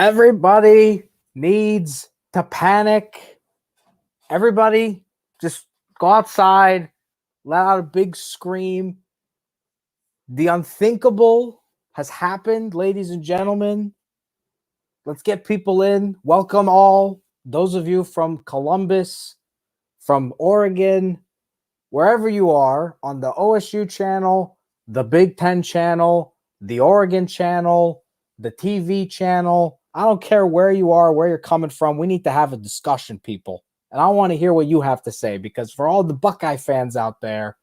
Everybody needs to panic. Everybody just go outside, let out a big scream. The unthinkable has happened, ladies and gentlemen. Let's get people in. Welcome all, those of you from Columbus, from Oregon, wherever you are, on the OSU channel, the Big Ten channel, the Oregon channel, the TV channel. I don't care where you are, where you're coming from. We need to have a discussion, people. And I want to hear what you have to say, because for all the Buckeye fans out there,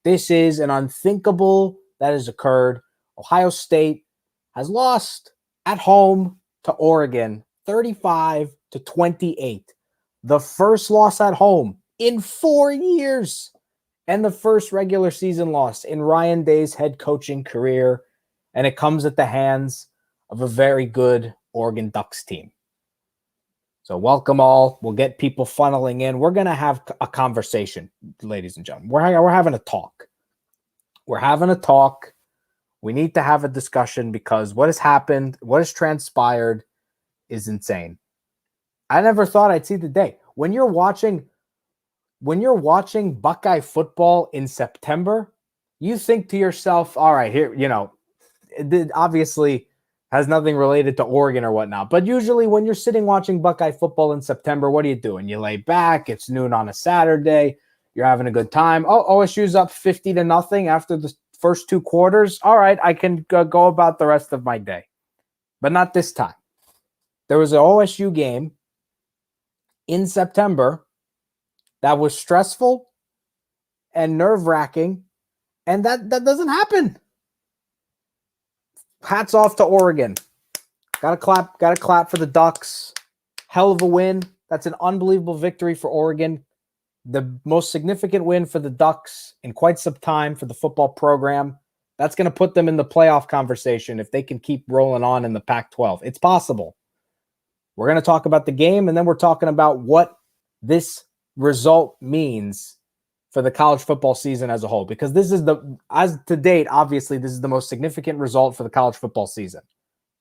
this is an unthinkable that has occurred. Ohio State has lost at home to Oregon 35-28. The first loss at home in 4 years, and the first regular season loss in Ryan Day's head coaching career. And it comes at the hands of a very good Oregon Ducks team. So welcome all. We'll get people funneling in. We're going to have a conversation, ladies and gentlemen. We're having a talk. We're having a talk. We need to have a discussion, because what has happened, what has transpired is insane. I never thought I'd see the day. When you're watching Buckeye football in September, you think to yourself, all right, here, it obviously has nothing related to Oregon or whatnot. But usually when you're sitting watching Buckeye football in September, what are you doing? You lay back. It's noon on a Saturday. You're having a good time. Oh, OSU's up 50-0 after the first two quarters. All right, I can go about the rest of my day. But not this time. There was an OSU game in September that was stressful and nerve-wracking, and that doesn't happen. Hats off to Oregon. Gotta clap for the Ducks. Hell of a win. That's an unbelievable victory for Oregon. The most significant win for the Ducks in quite some time for the football program. That's going to put them in the playoff conversation if they can keep rolling on in the Pac-12. It's possible. We're going to talk about the game, and then we're talking about what this result means for the college football season as a whole, because this is as to date, obviously, this is the most significant result for the college football season.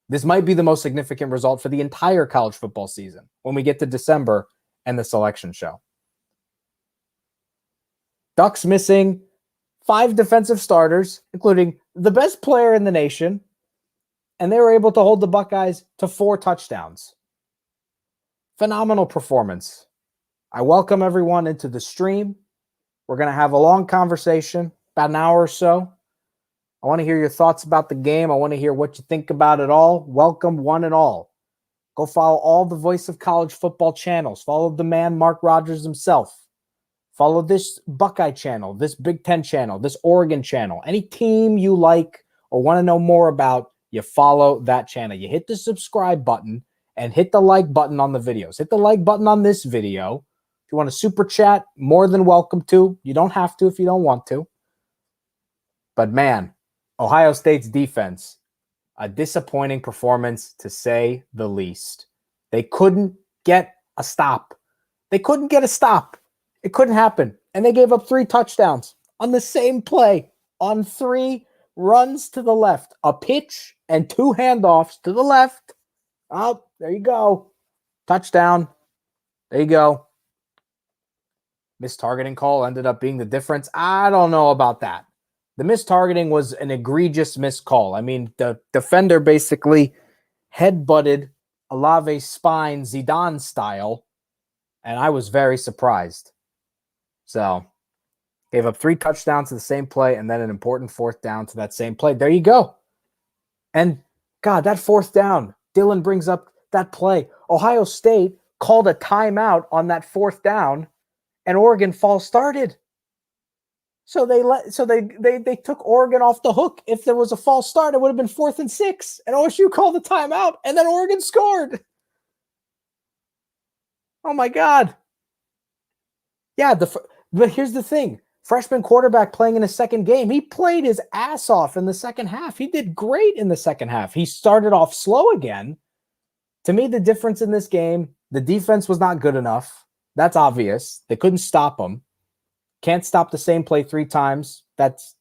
This might be the most significant result for the entire college football season when we get to December and the selection show. Ducks missing 5 defensive starters, including the best player in the nation, and they were able to hold the Buckeyes to 4 touchdowns. Phenomenal performance. I welcome everyone into the stream. We're going to have a long conversation, about an hour or so. I want to hear your thoughts about the game. I want to hear what you think about it all. Welcome, one and all. Go follow all the Voice of College Football channels. Follow the man, Mark Rogers himself. Follow this Buckeye channel, this Big Ten channel, this Oregon channel. Any team you like or want to know more about, you follow that channel. You hit the subscribe button and hit the like button on the videos. Hit the like button on this video. If you want to super chat, more than welcome to. You don't have to if you don't want to. But man, Ohio State's defense, a disappointing performance to say the least. They couldn't get a stop. They couldn't get a stop. It couldn't happen. And they gave up 3 touchdowns on the same play, on 3 runs to the left, a pitch and 2 handoffs to the left. Oh, there you go. Touchdown. There you go. Missed targeting call ended up being the difference. I don't know about that. The missed targeting was an egregious missed call. I mean, the defender basically headbutted Olave's spine Zidane style, and I was very surprised. So, gave up 3 touchdowns to the same play and then an important 4th down to that same play. There you go. And, God, that 4th down, Dylan brings up that play. Ohio State called a timeout on that 4th down, and Oregon false started. So they took Oregon off the hook. If there was a false start, it would have been 4th and 6. And OSU called the timeout, and then Oregon scored. Oh, my God. Yeah, but here's the thing. Freshman quarterback playing in his second game. He played his ass off in the second half. He did great in the second half. He started off slow again. To me, the difference in this game, the defense was not good enough. That's obvious. They couldn't stop him. Can't stop the same play 3 times. That's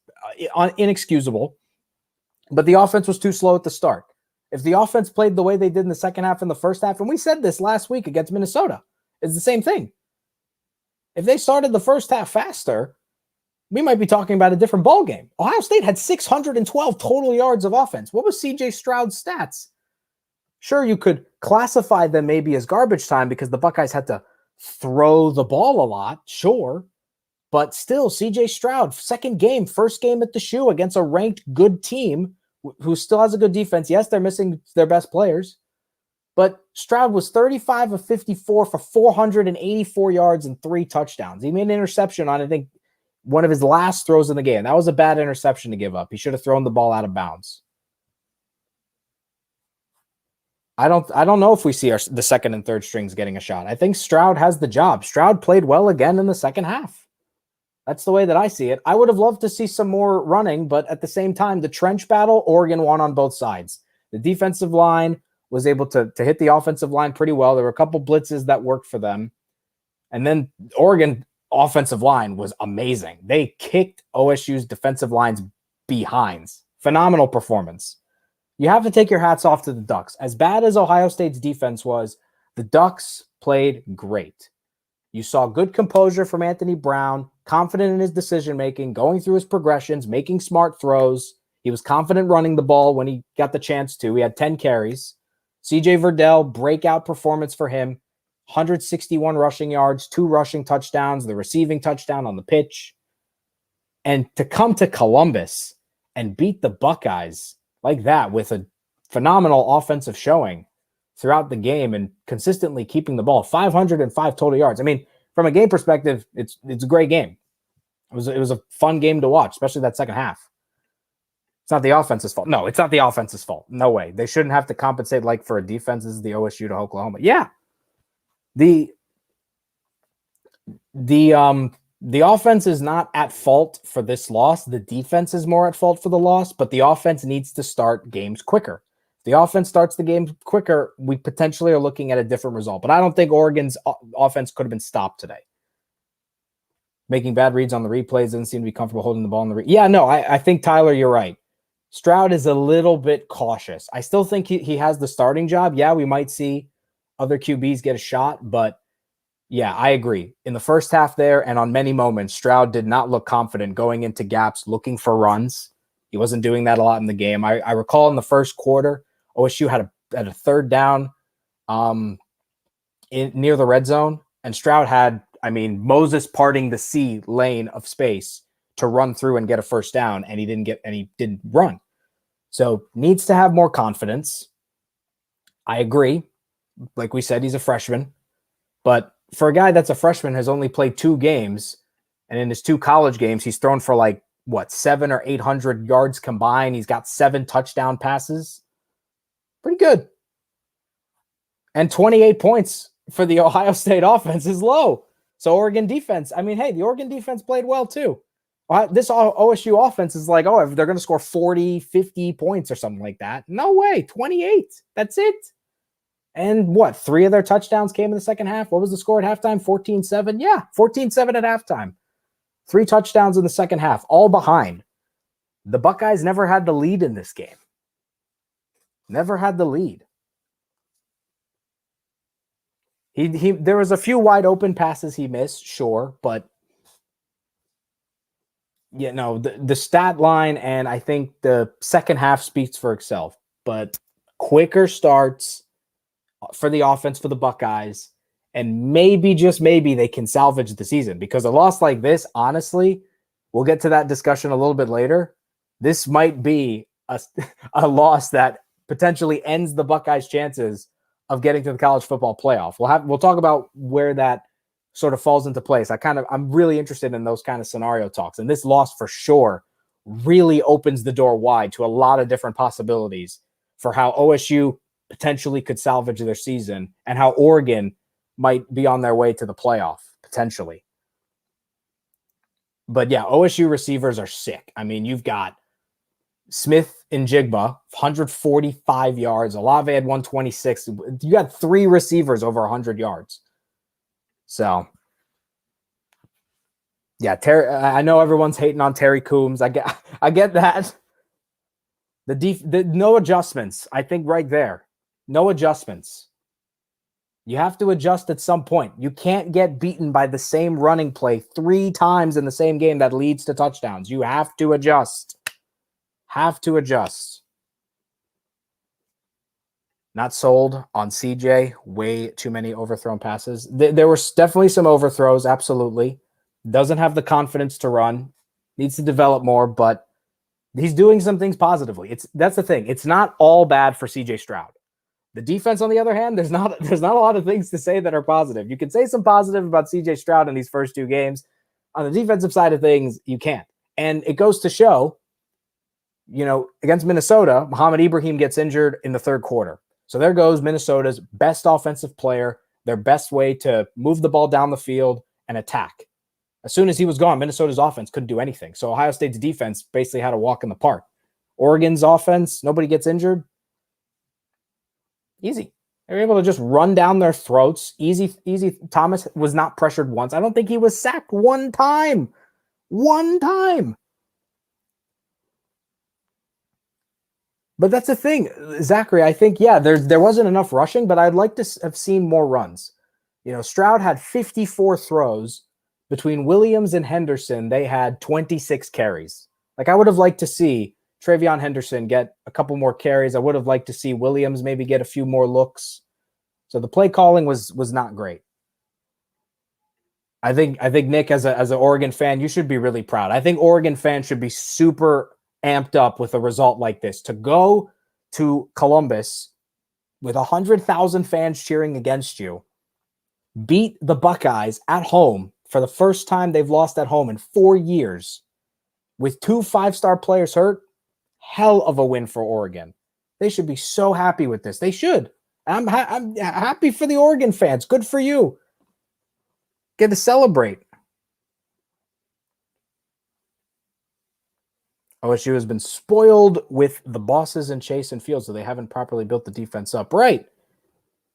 inexcusable. But the offense was too slow at the start. If the offense played the way they did in the second half and the first half, and we said this last week against Minnesota, it's the same thing. If they started the first half faster, we might be talking about a different ball game. Ohio State had 612 total yards of offense. What was C.J. Stroud's stats? Sure, you could classify them maybe as garbage time because the Buckeyes had to throw the ball a lot, sure. But still, C.J. Stroud, second game, first game at the shoe against a ranked good team who still has a good defense. Yes, they're missing their best players. But Stroud was 35 of 54 for 484 yards and 3 touchdowns. He made an interception on, I think, one of his last throws in the game. That was a bad interception to give up. He should have thrown the ball out of bounds. I don't know if we see the second and third strings getting a shot. I think Stroud has the job. Stroud played well again in the second half. That's the way that I see it. I would have loved to see some more running, but at the same time, the trench battle, Oregon won on both sides. The defensive line was able to hit the offensive line pretty well. There were a couple blitzes that worked for them. And then Oregon offensive line was amazing. They kicked OSU's defensive line's behinds. Phenomenal performance. You have to take your hats off to the Ducks. As bad as Ohio State's defense was, the Ducks played great. You saw good composure from Anthony Brown, confident in his decision-making, going through his progressions, making smart throws. He was confident running the ball when he got the chance to. He had 10 carries. CJ Verdell, breakout performance for him. 161 rushing yards, 2 rushing touchdowns, the receiving touchdown on the pitch. And to come to Columbus and beat the Buckeyes like that with a phenomenal offensive showing throughout the game and consistently keeping the ball, 505 total yards. I mean, from a game perspective, it's a great game. It was a fun game to watch, especially that second half. It's not the offense's fault. No, it's not the offense's fault. No way. They shouldn't have to compensate like for a defense. This is the OSU to Oklahoma. Yeah. The offense is not at fault for this loss. The defense is more at fault for the loss, but the offense needs to start games quicker. If the offense starts the game quicker, we potentially are looking at a different result. But I don't think Oregon's offense could have been stopped today. Making bad reads on the replays, doesn't seem to be comfortable holding the ball in the Yeah, no, I think, Tyler, you're right. Stroud is a little bit cautious. I still think he has the starting job. Yeah, we might see other QBs get a shot, but yeah, I agree. In the first half there and on many moments, Stroud did not look confident going into gaps, looking for runs. He wasn't doing that a lot in the game. I recall in the first quarter, OSU had a third down near the red zone, and Stroud had, Moses parting the sea lane of space to run through and get a first down, and he didn't run. So needs to have more confidence. I agree. Like we said, he's a freshman, but for a guy that's a freshman, has only played 2 games, and in his 2 college games, he's thrown for 700 or 800 yards combined. He's got 7 touchdown passes. Pretty good. And 28 points for the Ohio State offense is low. So Oregon defense, the Oregon defense played well too. This OSU offense is they're going to score 40, 50 points or something like that. No way, 28. That's it. And 3 of their touchdowns came in the second half. What was the score at halftime? 14-7? Yeah, 14-7 at halftime. 3 touchdowns in the second half, all behind. The Buckeyes never had the lead in this game. Never had the lead. There was a few wide open passes he missed, sure, but the stat line and I think the second half speaks for itself. But quicker starts for the offense for the Buckeyes, and maybe, just maybe, they can salvage the season, because a loss like this, honestly, we'll get to that discussion a little bit later. This might be a loss that potentially ends the Buckeyes' chances of getting to the college football playoff. We'll talk about where that sort of falls into place. I'm really interested in those kind of scenario talks, and this loss for sure really opens the door wide to a lot of different possibilities for how OSU potentially could salvage their season and how Oregon might be on their way to the playoff, potentially. But yeah, OSU receivers are sick. You've got Smith and Jigba, 145 yards. Olave had 126. You got 3 receivers over 100 yards. So, yeah, I know everyone's hating on Terry Coombs. I get that. No adjustments. I think right there, no adjustments. You have to adjust at some point. You can't get beaten by the same running play 3 times in the same game that leads to touchdowns. You have to adjust. Have to adjust. Not sold on CJ. Way too many overthrown passes. There were definitely some overthrows, absolutely. Doesn't have the confidence to run. Needs to develop more, but he's doing some things positively. That's the thing. It's not all bad for CJ Stroud. The defense, on the other hand, there's not a lot of things to say that are positive. You can say some positive about CJ Stroud in these first 2 games. On the defensive side of things, you can't. And it goes to show, against Minnesota, Muhammad Ibrahim gets injured in the 3rd quarter. So there goes Minnesota's best offensive player, their best way to move the ball down the field and attack. As soon as he was gone, Minnesota's offense couldn't do anything. So Ohio State's defense basically had a walk in the park. Oregon's offense, nobody gets injured. Easy. They were able to just run down their throats. Easy. Thomas was not pressured once. I don't think he was sacked one time. One time. But that's the thing, Zachary. I think, there wasn't enough rushing, but I'd like to have seen more runs. Stroud had 54 throws. Between Williams and Henderson, they had 26 carries. Like, I would have liked to see Travion Henderson get a couple more carries. I would have liked to see Williams maybe get a few more looks. So the play calling was not great. I think Nick, as an Oregon fan, you should be really proud. I think Oregon fans should be super amped up with a result like this. To go to Columbus with 100,000 fans cheering against you, beat the Buckeyes at home for the first time they've lost at home in 4 years, with 2 5-star players hurt. Hell of a win for Oregon. They should be so happy with this. They should. I'm happy for the Oregon fans. Good for you. Get to celebrate. OSU has been spoiled with the bosses in Chase and Fields, so they haven't properly built the defense up. Right.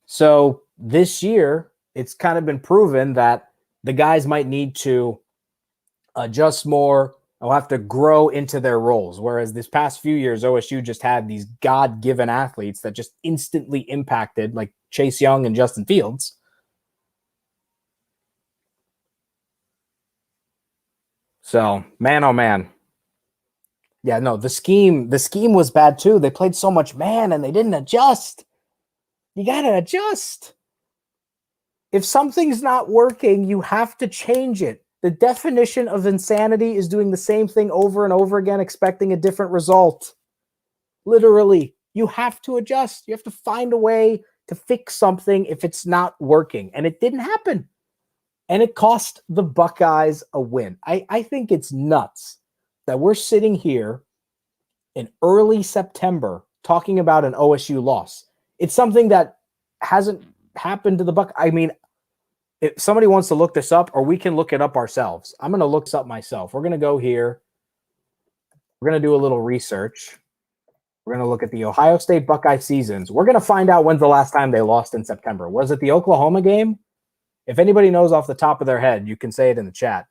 So this year, it's kind of been proven that the guys might need to adjust more. They'll have to grow into their roles. Whereas this past few years, OSU just had these God-given athletes that just instantly impacted, like Chase Young and Justin Fields. So, man, oh man. Yeah, no, the scheme was bad too. They played so much man and they didn't adjust. You got to adjust. If something's not working, you have to change it. The definition of insanity is doing the same thing over and over again, expecting a different result. Literally, you have to adjust. You have to find a way to fix something if it's not working. And it didn't happen. And it cost the Buckeyes a win. I think it's nuts that we're sitting here in early September talking about an OSU loss. It's something that hasn't happened to the Buckeyes. I mean, if somebody wants to look this up, or we can look it up ourselves. I'm going to look this up myself. We're going to go here. We're going to do a little research. We're going to look at the Ohio State Buckeye seasons. We're going to find out when's the last time they lost in September. Was it the Oklahoma game? If anybody knows off the top of their head, you can say it in the chat.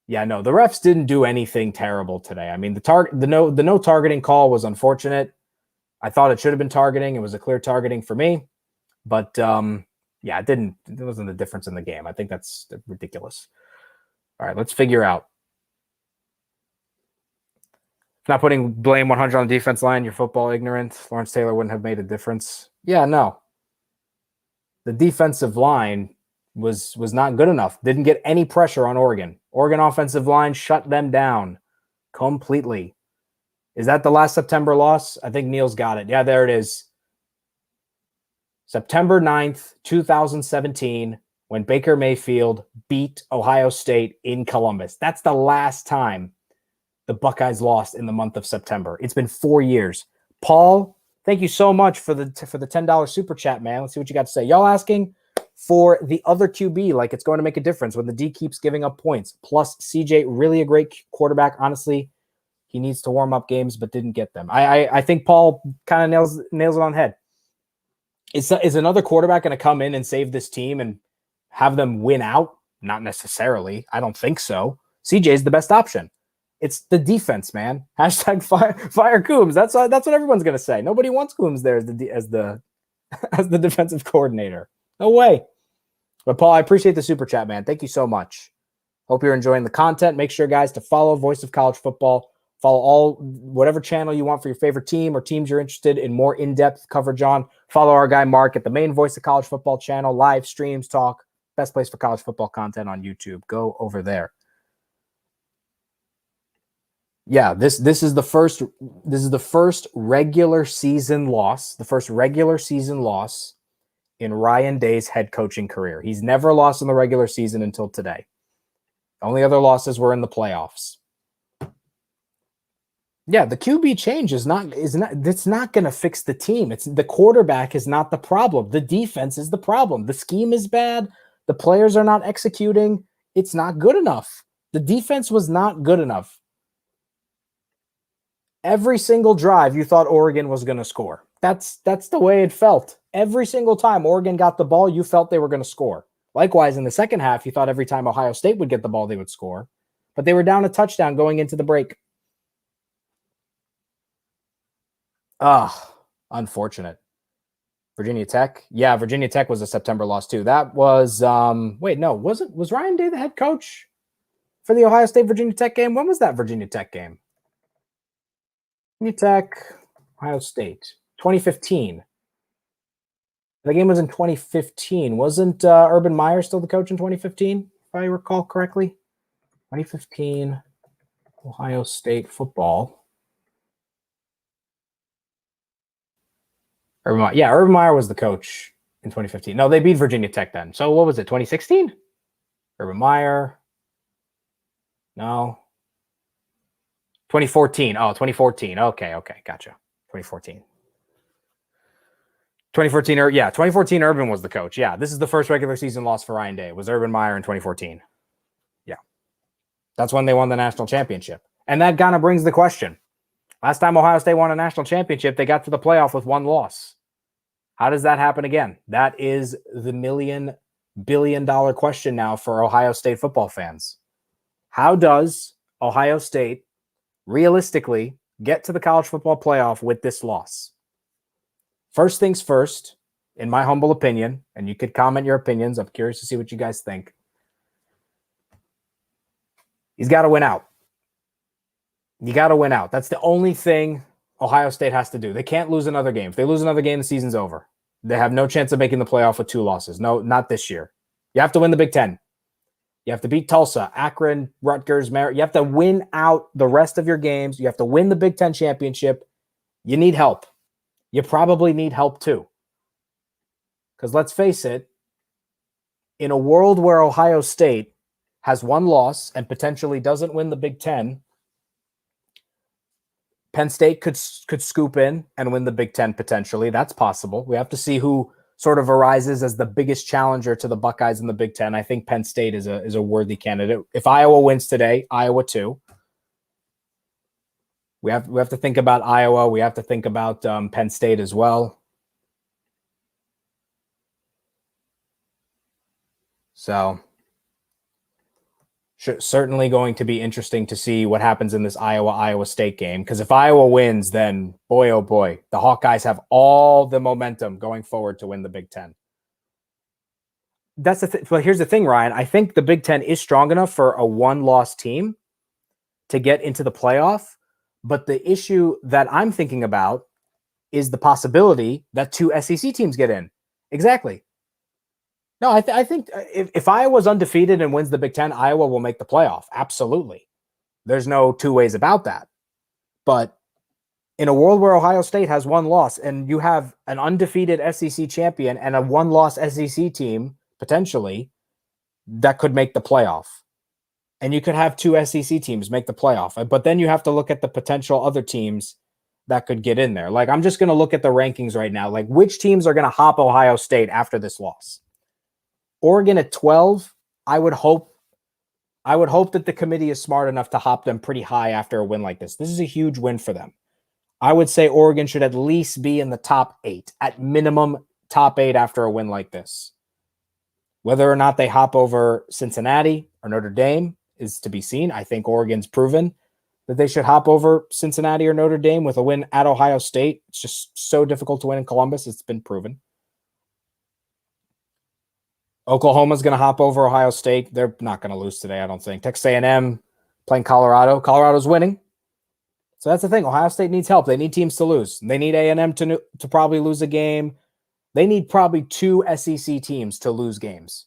Yeah, no, the refs didn't do anything terrible today. I mean, the no targeting call was unfortunate. I thought it should have been targeting. It was a clear targeting for me. But yeah, it wasn't the difference in the game. I think that's ridiculous. All right, let's figure out. Not putting blame 100 on the defense line, you're football ignorant. Lawrence Taylor wouldn't have made a difference. Yeah, no. The defensive line was not good enough. Didn't get any pressure on Oregon. Oregon offensive line shut them down completely. Is that the last September loss? I think Neil's got it. Yeah, there it is. September 9th, 2017, when Baker Mayfield beat Ohio State in Columbus. That's the last time the Buckeyes lost in the month of September. It's been 4 years. Paul, thank you so much for the $10 super chat, man. Let's see what you got to say. Y'all asking for the other QB, like it's going to make a difference when the D keeps giving up points. Plus, CJ, really a great quarterback. Honestly, he needs to warm up games, but didn't get them. I think Paul kind of nails it on the head. Is another quarterback going to come in and save this team and have them win out? Not necessarily. I don't think so. CJ is the best option. It's the defense, man. Hashtag fire Coombs. That's what everyone's gonna say. Nobody wants Coombs there as the as the defensive coordinator. No way. But Paul, I appreciate the super chat, man. Thank you so much. Hope you're enjoying the content. Make sure, guys, to follow Voice of College Football. Follow whatever channel you want for your favorite team or teams you're interested in more in-depth coverage on. Follow our guy Mark at the main Voice of College Football channel. Live streams, talk. Best place for college football content on YouTube. Go over there. Yeah, this is the first regular season loss. The first regular season loss in Ryan Day's head coaching career. He's never lost in the regular season until today. Only other losses were in the playoffs. Yeah, the QB change it's not going to fix the team. It's the quarterback is not the problem. The defense is the problem. The scheme is bad. The players are not executing. It's not good enough. The defense was not good enough. Every single drive you thought Oregon was going to score. That's the way it felt. Every single time Oregon got the ball, you felt they were going to score. Likewise, in the second half, you thought every time Ohio State would get the ball, they would score. But they were down a touchdown going into the break. Unfortunate. Virginia Tech. Yeah, Virginia Tech was a September loss too. That was was Ryan Day the head coach for the Ohio State Virginia Tech game? When was that Virginia Tech game? Virginia Tech, Ohio State, 2015. The game was in 2015. Wasn't Urban Meyer still the coach in 2015, if I recall correctly? 2015 Ohio State football. Urban Meyer was the coach in 2015. No, they beat Virginia Tech then. So what was it, 2016? Urban Meyer. No. 2014. Oh, 2014. Okay, gotcha. 2014. 2014 Urban was the coach. Yeah, this is the first regular season loss for Ryan Day. It was Urban Meyer in 2014. Yeah. That's when they won the national championship. And that kind of brings the question. Last time Ohio State won a national championship, they got to the playoff with one loss. How does that happen again? That is the $1 billion question now for Ohio State football fans. How does Ohio State realistically get to the college football playoff with this loss? First things first, in my humble opinion, and you could comment your opinions. I'm curious to see what you guys think. He's got to win out. You got to win out. That's the only thing Ohio State has to do. They can't lose another game. If they lose another game, the season's over. They have no chance of making the playoff with 2 losses. No, not this year. You have to win the Big Ten. You have to beat Tulsa, Akron, Rutgers, Maryland. You have to win out the rest of your games. You have to win the Big Ten championship. You need help. You probably need help too. Because let's face it, in a world where Ohio State has 1 loss and potentially doesn't win the Big Ten, Penn State could scoop in and win the Big Ten potentially. That's possible. We have to see who sort of arises as the biggest challenger to the Buckeyes in the Big Ten. I think Penn State is a worthy candidate. If Iowa wins today, Iowa too. We have to think about Iowa. We have to think about Penn State as well. So certainly going to be interesting to see what happens in this Iowa State game. Because if Iowa wins, then boy, oh boy, the Hawkeyes have all the momentum going forward to win the Big Ten. That's the but here's the thing, Ryan. I think the Big Ten is strong enough for a 1-loss team to get into the playoff. But the issue that I'm thinking about is the possibility that 2 SEC teams get in. Exactly. No, I think if Iowa's undefeated and wins the Big Ten, Iowa will make the playoff. Absolutely. There's no 2 ways about that. But in a world where Ohio State has 1 loss and you have an undefeated SEC champion and a 1-loss SEC team, potentially, that could make the playoff. And you could have 2 SEC teams make the playoff. But then you have to look at the potential other teams that could get in there. Like, I'm just going to look at the rankings right now. Like, which teams are going to hop Ohio State after this loss? Oregon at 12, I would hope that the committee is smart enough to hop them pretty high after a win like this. This is a huge win for them. I would say Oregon should at least be in the top 8, at minimum top 8 after a win like this. Whether or not they hop over Cincinnati or Notre Dame is to be seen. I think Oregon's proven that they should hop over Cincinnati or Notre Dame with a win at Ohio State. It's just so difficult to win in Columbus. It's been proven. Oklahoma's going to hop over Ohio State. They're not going to lose today, I don't think. Texas A&M playing Colorado. Colorado's winning. So that's the thing. Ohio State needs help. They need teams to lose. They need A&M to probably lose a game. They need probably 2 SEC teams to lose games.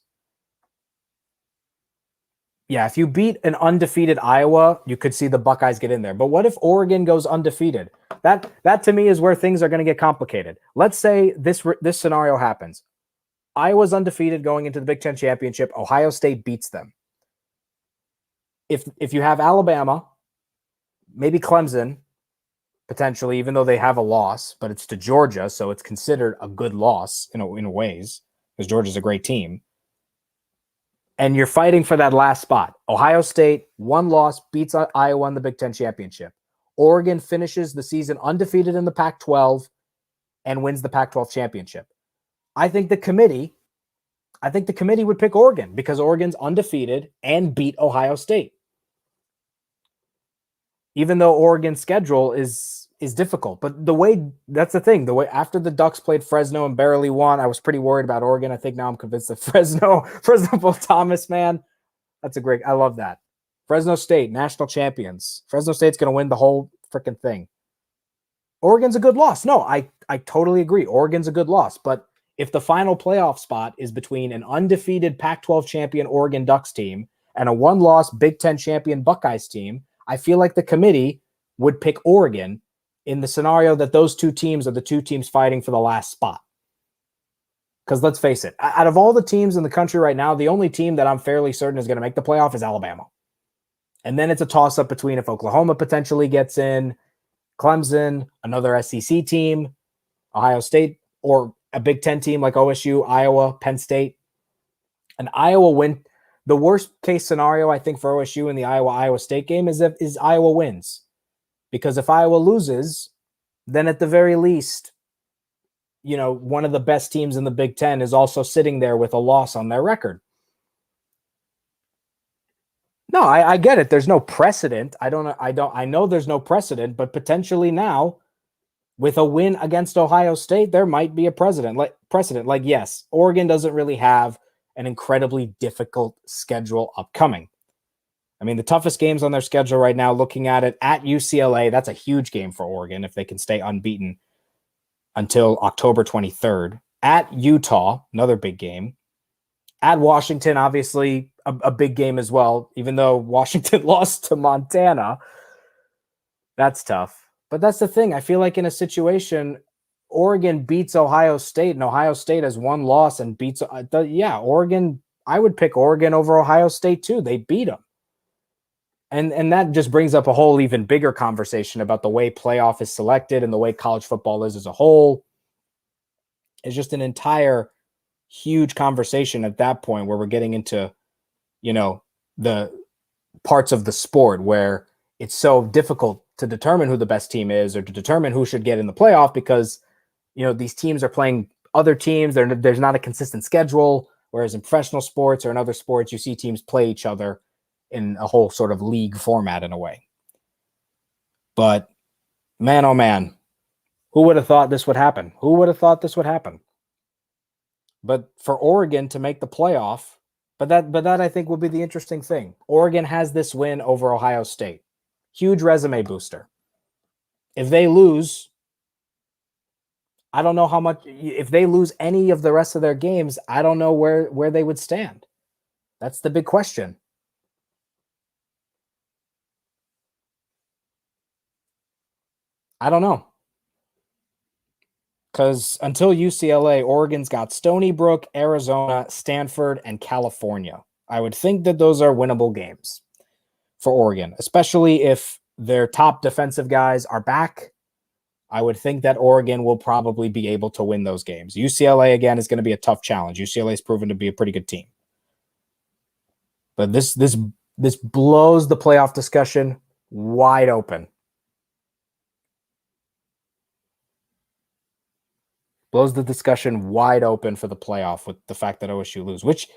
Yeah, if you beat an undefeated Iowa, you could see the Buckeyes get in there. But what if Oregon goes undefeated? That to me is where things are going to get complicated. Let's say this scenario happens. Iowa's undefeated going into the Big Ten championship. Ohio State beats them. If you have Alabama, maybe Clemson, potentially, even though they have a loss, but it's to Georgia, so it's considered a good loss in a ways, because Georgia's a great team. And you're fighting for that last spot. Ohio State, 1 loss, beats Iowa in the Big Ten championship. Oregon finishes the season undefeated in the Pac-12 and wins the Pac-12 championship. I think the committee would pick Oregon because Oregon's undefeated and beat Ohio State. Even though Oregon's schedule is difficult. But that's the thing. The way after the Ducks played Fresno and barely won, I was pretty worried about Oregon. I think now I'm convinced that Fresno Bull Thomas, man, I love that. Fresno State, national champions. Fresno State's going to win the whole freaking thing. Oregon's a good loss. No, I totally agree. Oregon's a good loss. But if the final playoff spot is between an undefeated Pac-12 champion Oregon Ducks team and a 1-loss Big Ten champion Buckeyes team, I feel like the committee would pick Oregon in the scenario that those 2 teams are the 2 teams fighting for the last spot. Because let's face it, out of all the teams in the country right now, the only team that I'm fairly certain is going to make the playoff is Alabama. And then it's a toss-up between if Oklahoma potentially gets in, Clemson, another SEC team, Ohio State, or a Big Ten team like OSU, Iowa, Penn State. An Iowa win. The worst case scenario, I think, for OSU in the Iowa State game is Iowa wins. Because if Iowa loses, then at the very least, one of the best teams in the Big Ten is also sitting there with a loss on their record. No, I get it. There's no precedent. I know there's no precedent, but potentially now, with a win against Ohio State, there might be a precedent. Like, yes, Oregon doesn't really have an incredibly difficult schedule upcoming. I mean, the toughest games on their schedule right now, looking at it, at UCLA, that's a huge game for Oregon if they can stay unbeaten until October 23rd. At Utah, another big game. At Washington, obviously, a big game as well, even though Washington lost to Montana. That's tough. But that's the thing. I feel like in a situation, Oregon beats Ohio State, and Ohio State has 1 loss and beats Oregon. I would pick Oregon over Ohio State too. They beat them. And that just brings up a whole even bigger conversation about the way playoff is selected and the way college football is as a whole. It's just an entire huge conversation at that point where we're getting into, the parts of the sport where it's so difficult to determine who the best team is or to determine who should get in the playoff because, these teams are playing other teams. There's not a consistent schedule, whereas in professional sports or in other sports, you see teams play each other in a whole sort of league format in a way. But man, oh man, who would have thought this would happen? But for Oregon to make the playoff, but that I think will be the interesting thing. Oregon has this win over Ohio State. Huge resume booster. If they lose, I don't know how much. If they lose any of the rest of their games, I don't know where they would stand. That's the big question. I don't know. Because until UCLA, Oregon's got Stony Brook, Arizona, Stanford, and California. I would think that those are winnable games for Oregon, especially if their top defensive guys are back. I would think that Oregon will probably be able to win those games. UCLA, again, is going to be a tough challenge. UCLA has proven to be a pretty good team. But this blows the playoff discussion wide open. Blows the discussion wide open for the playoff with the fact that OSU lose, which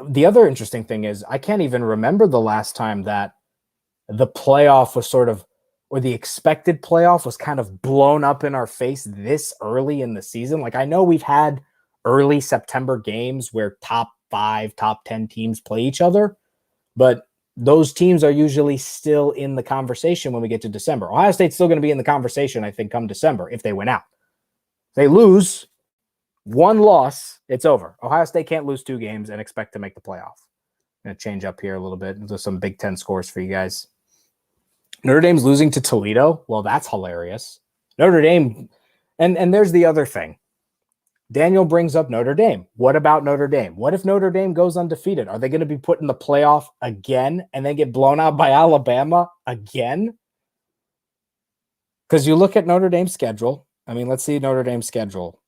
the other interesting thing is I can't even remember the last time that the playoff was sort of, or the expected playoff was kind of blown up in our face this early in the season. Like, I know we've had early September games where top 5, top 10 teams play each other, but those teams are usually still in the conversation when we get to December. Ohio State's still going to be in the conversation, I think, come December if they win out. If they lose, one loss, it's over. Ohio State can't lose 2 games and expect to make the playoff. I'm going to change up here a little bit. There's some Big Ten scores for you guys. Notre Dame's losing to Toledo. Well, that's hilarious. Notre Dame, and there's the other thing. Daniel brings up Notre Dame. What about Notre Dame? What if Notre Dame goes undefeated? Are they going to be put in the playoff again and then get blown out by Alabama again? Because you look at Notre Dame's schedule. I mean, let's see Notre Dame's schedule.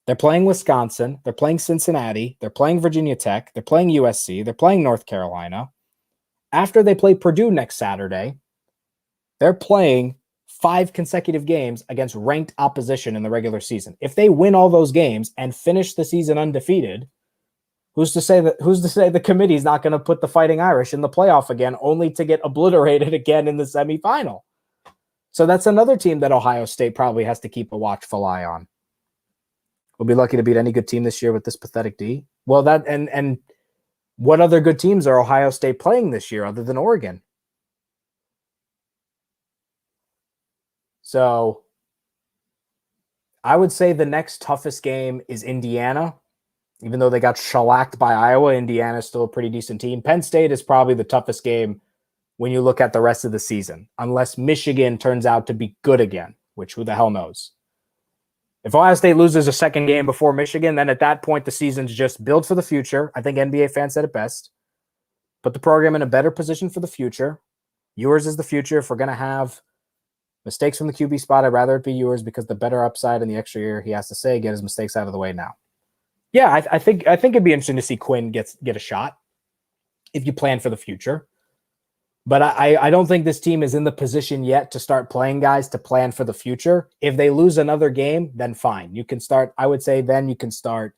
They're playing Wisconsin. They're playing Cincinnati. They're playing Virginia Tech. They're playing USC. They're playing North Carolina. After they play Purdue next Saturday, they're playing 5 consecutive games against ranked opposition in the regular season. If they win all those games and finish the season undefeated, who's to say the committee's not going to put the Fighting Irish in the playoff again, only to get obliterated again in the semifinal? So that's another team that Ohio State probably has to keep a watchful eye on. We'll be lucky to beat any good team this year with this pathetic D. Well, that and what other good teams are Ohio State playing this year other than Oregon? So I would say the next toughest game is Indiana. Even though they got shellacked by Iowa, Indiana is still a pretty decent team. Penn State is probably the toughest game when you look at the rest of the season, unless Michigan turns out to be good again, which who the hell knows. If Ohio State loses a second game before Michigan, then at that point the season's just built for the future. I think NBA fans said it best. Put the program in a better position for the future. Yours is the future. If we're going to have mistakes from the QB spot, I'd rather it be yours because the better upside in the extra year, he has to say, get his mistakes out of the way now. Yeah, I think it'd be interesting to see Quinn get a shot if you plan for the future. But I don't think this team is in the position yet to start playing guys to plan for the future. If they lose another game, then fine. You can start, I would say then you can start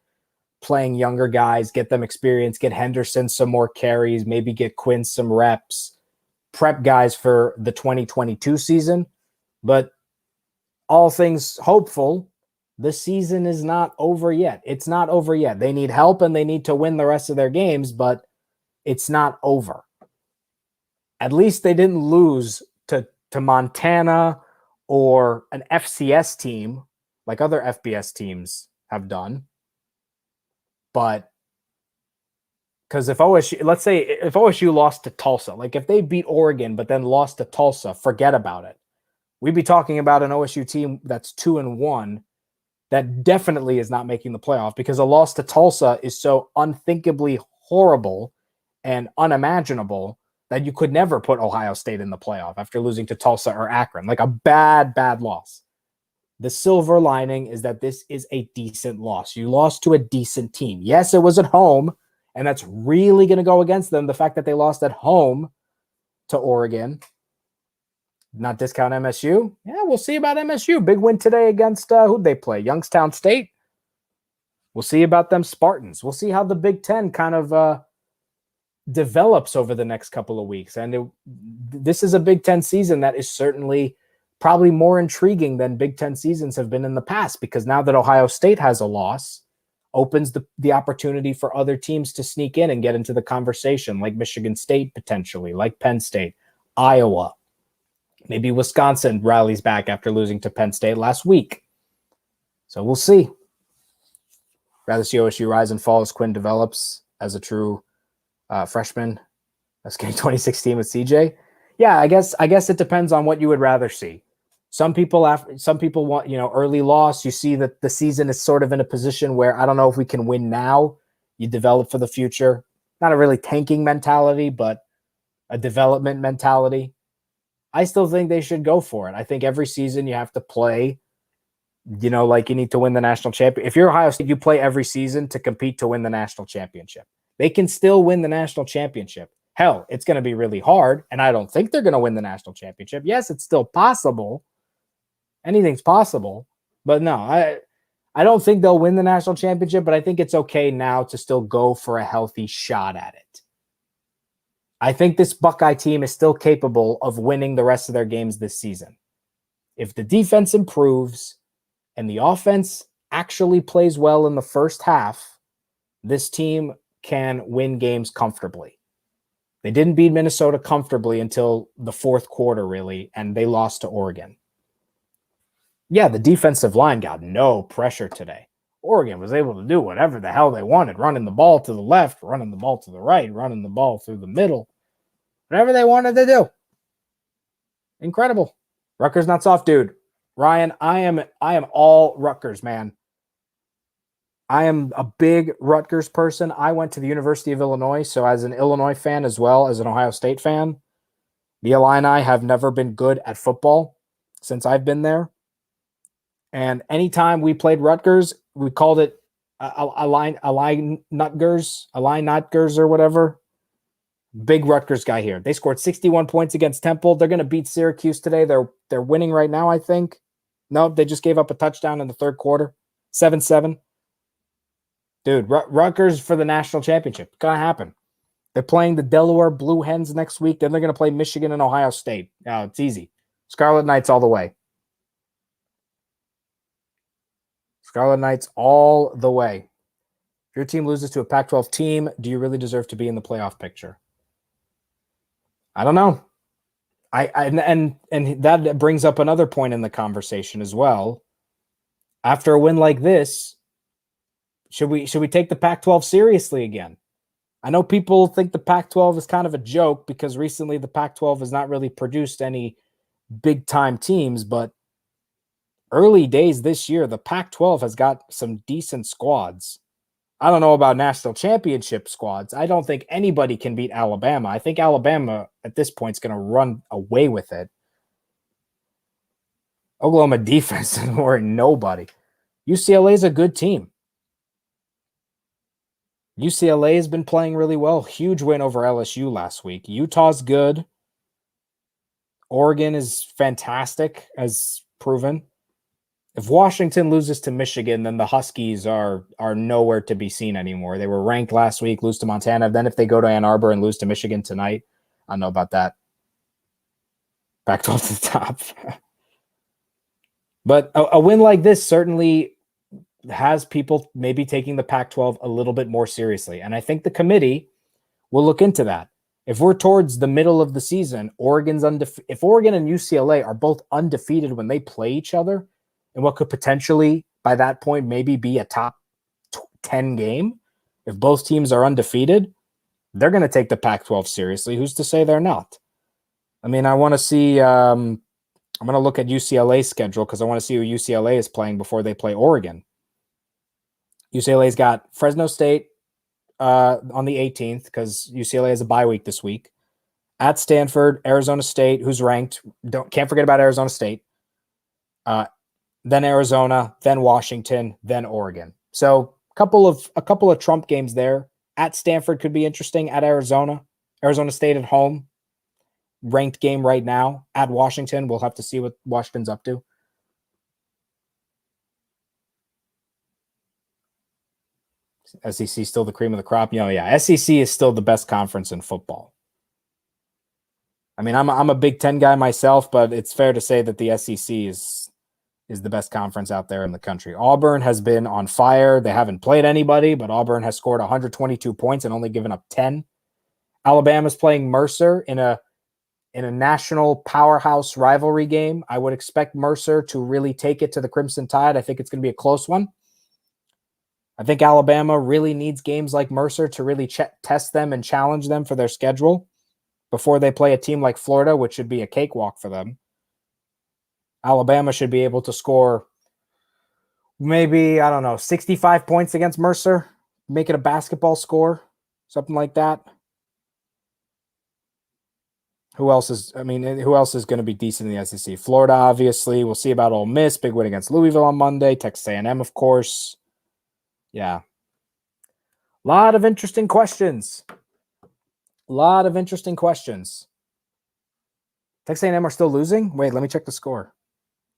playing younger guys, get them experience, get Henderson some more carries, maybe get Quinn some reps, prep guys for the 2022 season. But all things hopeful, the season is not over yet. It's not over yet. They need help and they need to win the rest of their games, but it's not over. At least they didn't lose to Montana or an FCS team like other FBS teams have done. But because if OSU, let's say if OSU lost to Tulsa, like if they beat Oregon but then lost to Tulsa, forget about it. We'd be talking about an OSU team that's 2-1 that definitely is not making the playoff because a loss to Tulsa is so unthinkably horrible and unimaginable that you could never put Ohio State in the playoff after losing to Tulsa or Akron. Like a bad loss. The silver lining is that this is a decent loss. You lost to a decent team. Yes, it was at home, and that's really going to go against them. The fact that they lost at home to Oregon. Not discount MSU. Yeah, we'll see about MSU. Big win today against who'd they play? Youngstown State. We'll see about them Spartans. We'll see how the Big Ten kind of develops over the next couple of weeks. And this is a Big Ten season that is certainly probably more intriguing than Big Ten seasons have been in the past, because now that Ohio State has a loss, opens the opportunity for other teams to sneak in and get into the conversation, like Michigan State potentially, like Penn State, Iowa. Maybe Wisconsin rallies back after losing to Penn State last week. So we'll see. Rather see OSU rise and fall as Quinn develops as a true freshman. That's getting 2016 with CJ. Yeah, I guess it depends on what you would rather see. Some people want, early loss. You see that the season is sort of in a position where I don't know if we can win now. You develop for the future. Not a really tanking mentality, but a development mentality. I still think they should go for it. I think every season you have to play, like you need to win the national championship. If you're Ohio State, you play every season to compete to win the national championship. They can still win the national championship. Hell, it's going to be really hard, and I don't think they're going to win the national championship. Yes, it's still possible. Anything's possible. But no, I don't think they'll win the national championship, but I think it's okay now to still go for a healthy shot at it. I think this Buckeye team is still capable of winning the rest of their games this season. If the defense improves and the offense actually plays well in the first half, this team can win games comfortably. They didn't beat Minnesota comfortably until the fourth quarter, really, and they lost to Oregon. Yeah, the defensive line got no pressure today. Oregon was able to do whatever the hell they wanted, running the ball to the left, running the ball to the right, running the ball through the middle, whatever they wanted to do. Incredible. Rutgers not soft, dude. Ryan, I am all Rutgers, man. I am a big Rutgers person. I went to the University of Illinois, so as an Illinois fan as well as an Ohio State fan, the Illini have never been good at football since I've been there. And anytime we played Rutgers, we called it Illini Nutgers or whatever. Big Rutgers guy here. They scored 61 points against Temple. They're going to beat Syracuse today. They're winning right now, I think. No, they just gave up a touchdown in the third quarter. 7-7. Dude, Rutgers for the national championship. It's going to happen. They're playing the Delaware Blue Hens next week. Then they're going to play Michigan and Ohio State. Oh, it's easy. Scarlet Knights all the way. Scarlet Knights all the way. If your team loses to a Pac-12 team, do you really deserve to be in the playoff picture? I don't know. And that brings up another point in the conversation as well. After a win like this, should we take the Pac-12 seriously again? I know people think the Pac-12 is kind of a joke because recently the Pac-12 has not really produced any big-time teams, but early days this year, the Pac-12 has got some decent squads. I don't know about national championship squads. I don't think anybody can beat Alabama. I think Alabama at this point is going to run away with it. Oklahoma defense is worrying nobody. UCLA is a good team. UCLA has been playing really well. Huge win over LSU last week. Utah's good. Oregon is fantastic, as proven. If Washington loses to Michigan, then the Huskies are nowhere to be seen anymore. They were ranked last week, lose to Montana. Then if they go to Ann Arbor and lose to Michigan tonight, I don't know about that. Pac-12 to the top. But a win like this certainly has people maybe taking the Pac-12 a little bit more seriously. And I think the committee will look into that. If we're towards the middle of the season, if Oregon and UCLA are both undefeated when they play each other, and what could potentially, by that point, maybe be a top 10 game, if both teams are undefeated, they're going to take the Pac-12 seriously. Who's to say they're not? I mean, I want to see I'm going to look at UCLA's schedule because I want to see who UCLA is playing before they play Oregon. UCLA's got Fresno State on the 18th because UCLA has a bye week this week. At Stanford, Arizona State, who's ranked. Can't forget about Arizona State. Then Arizona, then Washington, then Oregon. So a couple of Trump games there. At Stanford could be interesting. At Arizona State at home, ranked game right now. At Washington, we'll have to see what Washington's up to. SEC still the cream of the crop. SEC is still the best conference in football. I mean, I'm a Big Ten guy myself, but it's fair to say that the SEC is the best conference out there in the country. Auburn has been on fire. They haven't played anybody, but Auburn has scored 122 points and only given up 10. Alabama's playing Mercer in a national powerhouse rivalry game. I would expect Mercer to really take it to the Crimson Tide. I think it's going to be a close one. I think Alabama really needs games like Mercer to really test them and challenge them for their schedule before they play a team like Florida, which should be a cakewalk for them. Alabama should be able to score maybe, 65 points against Mercer, make it a basketball score, something like that. Who else is going to be decent in the SEC? Florida, obviously. We'll see about Ole Miss. Big win against Louisville on Monday. Texas A&M, of course. Yeah. A lot of interesting questions. Texas A&M are still losing? Wait, let me check the score.